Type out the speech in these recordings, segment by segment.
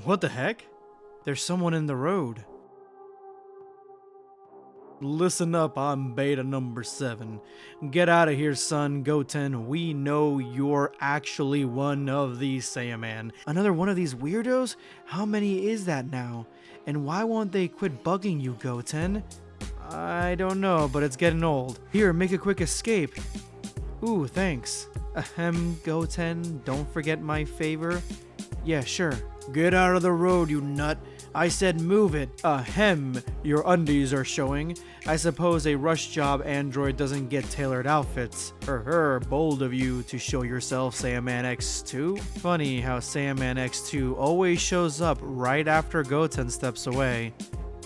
What the heck? There's someone in the road. Listen up, I'm beta number 7. Get out of here, son, Goten. We know you're actually one of these Saiyaman. Another one of these weirdos? How many is that now? And why won't they quit bugging you, Goten? I don't know, but it's getting old. Here, make a quick escape. Ooh, thanks. Ahem, Goten, don't forget my favor. Yeah, sure. Get out of the road, you nut. I said move it. Ahem, your undies are showing. I suppose a rush job android doesn't get tailored outfits. Bold of you to show yourself, Saiyaman X2. Funny how Saiyaman X2 always shows up right after Goten steps away.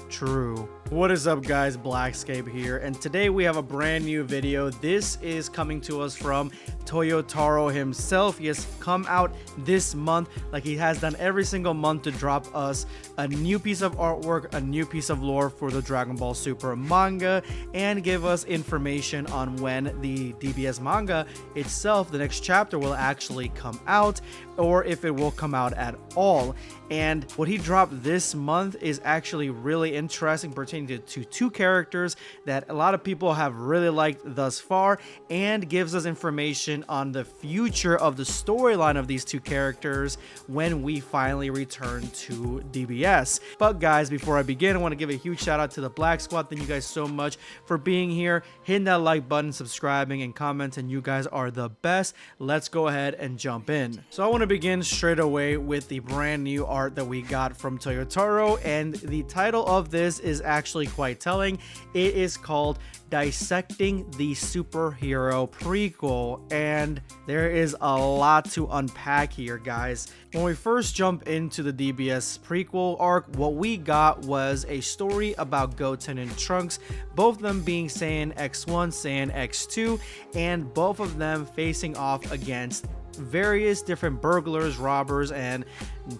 True. What is up, guys? Blackscape here, and today we have a brand new video. This is coming to us from Toyotaro himself. He has come out this month like he has done every single month to drop us a new piece of artwork, a new piece of lore for the Dragon Ball Super manga, and give us information on when the DBS manga itself, the next chapter, will actually come out, or if it will come out at all. And what he dropped this month is actually really interesting, pertaining to two characters that a lot of people have really liked thus far, and gives us information on the future of the storyline of these two characters when we finally return to DBS. But guys, before I begin, I want to give a huge shout out to the Black Squad. Thank you guys so much for being here, hitting that like button, subscribing, and commenting. You guys are the best. Let's go ahead and jump in. So I want to begin straight away with the brand new art that we got from Toyotaro, and the title of this is actually quite telling. It is called Dissecting the Superhero Prequel, and there is a lot to unpack here, guys. When we first jump into the DBS prequel arc, what we got was a story about Goten and Trunks, both of them being Saiyan X1, Saiyan X2, and both of them facing off against various different burglars, robbers, and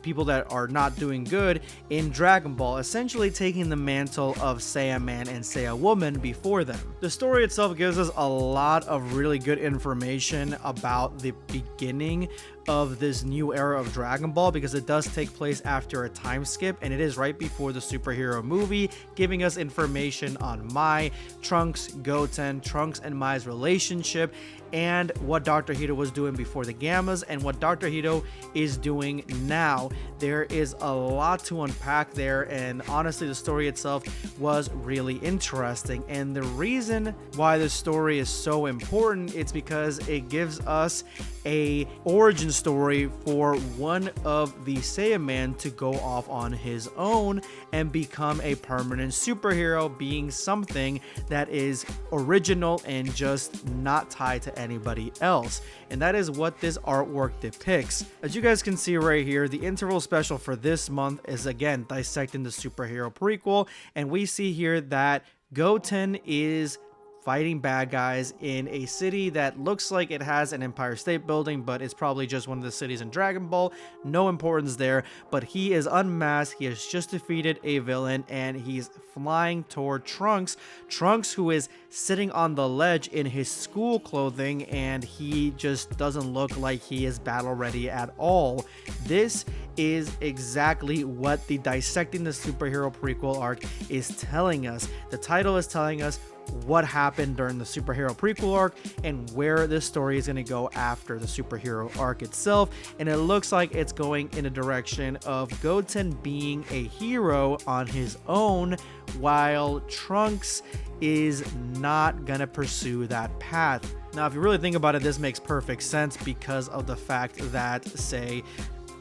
people that are not doing good in Dragon Ball, essentially taking the mantle of Saiyaman and Saiyawoman before them. The story itself gives us a lot of really good information about the beginning of this new era of Dragon Ball, because it does take place after a time skip, and it is right before the superhero movie, giving us information on Mai, Trunks, Goten, Trunks and Mai's relationship, and what Dr. Hito was doing before the Gammas, and what Dr. Hito is doing now. There is a lot to unpack there, and honestly, the story itself was really interesting. And the reason why this story is so important, it's because it gives us a origin story for one of the Saiyaman to go off on his own and become a permanent superhero, being something that is original and just not tied to anybody else. And that is what this artwork depicts. As you guys can see right here, the interval special for this month is again Dissecting the Superhero Prequel, and we see here that Goten is fighting bad guys in a city that looks like it has an Empire State Building, but it's probably just one of the cities in Dragon Ball. No importance there, but he is unmasked. He has just defeated a villain, and he's flying toward Trunks. Trunks, who is sitting on the ledge in his school clothing, and he just doesn't look like he is battle ready at all. This is exactly what the Dissecting the Superhero Prequel arc is telling us. The title is telling us what happened during the superhero prequel arc and where this story is going to go after the superhero arc itself, and it looks like it's going in a direction of Goten being a hero on his own, while Trunks is not gonna pursue that path. Now, if you really think about it, this makes perfect sense because of the fact that, say,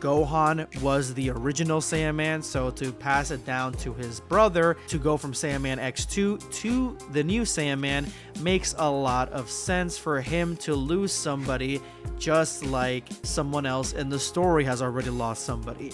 Gohan was the original Saiyaman, so to pass it down to his brother to go from Saiyaman X2 to the new Saiyaman makes a lot of sense for him to lose somebody, just like someone else in the story has already lost somebody.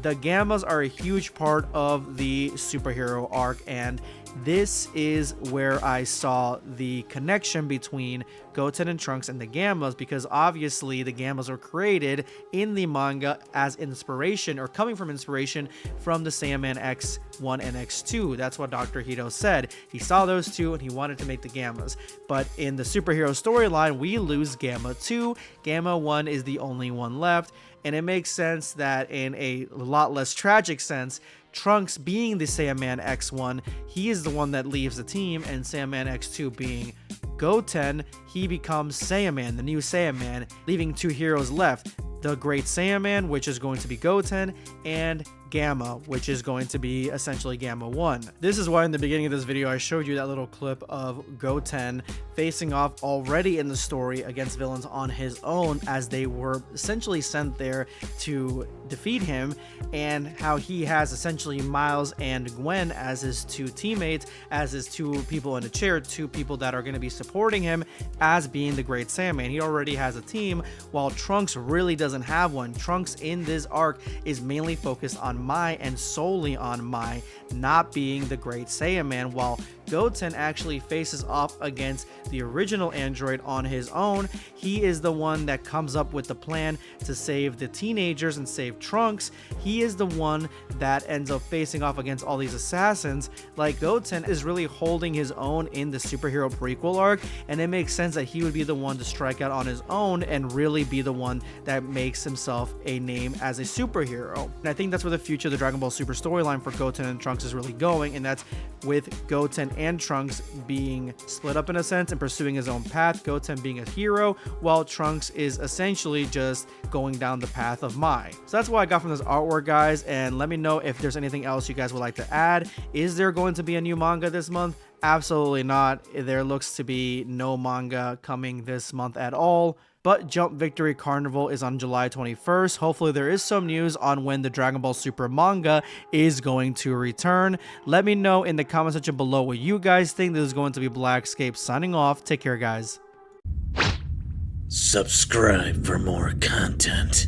The Gammas are a huge part of the superhero arc, and this is where I saw the connection between Goten and Trunks and the Gammas, because obviously the Gammas were created in the manga as inspiration, or coming from inspiration from the Saiyaman X1 and X2. That's what Dr. Hito said. He saw those two and he wanted to make the Gammas. But in the superhero storyline, we lose Gamma 2. Gamma 1 is the only one left, And it makes sense that in a lot less tragic sense, Trunks being the Saiyan X1, he is the one that leaves the team, and Saiyan X2 being Goten, he becomes Saiyan, the new Saiyan, leaving two heroes left. The Great Saiyan, which is going to be Goten, and Gamma, which is going to be essentially Gamma 1. This is why in the beginning of this video I showed you that little clip of Goten facing off already in the story against villains on his own, as they were essentially sent there to defeat him, and how he has essentially Miles and Gwen as his two teammates, as his two people in a chair, two people that are going to be supporting him as being the Great Saiyan. He already has a team, while Trunks really doesn't have one. Trunks in this arc is mainly focused on Mai and solely on Mai not being the Great Saiyan, while Goten actually faces off against the original android on his own. He is the one that comes up with the plan to save the teenagers and save Trunks. He is the one that ends up facing off against all these assassins. Like, Goten is really holding his own in the superhero prequel arc, and it makes sense that he would be the one to strike out on his own and really be the one that makes himself a name as a superhero. And I think that's where the future of the Dragon Ball Super storyline for Goten and Trunks is really going, and that's with Goten and Trunks being split up in a sense and pursuing his own path, Goten being a hero, while Trunks is essentially just going down the path of Mai. So that's what I got from this artwork, guys, and let me know if there's anything else you guys would like to add. Is there going to be a new manga this month? Absolutely not. There looks to be no manga coming this month at all. But Jump Victory Carnival is on July 21st. Hopefully there is some news on when the Dragon Ball Super manga is going to return. Let me know in the comment section below what you guys think. This is going to be Blackscape signing off. Take care, guys. Subscribe for more content.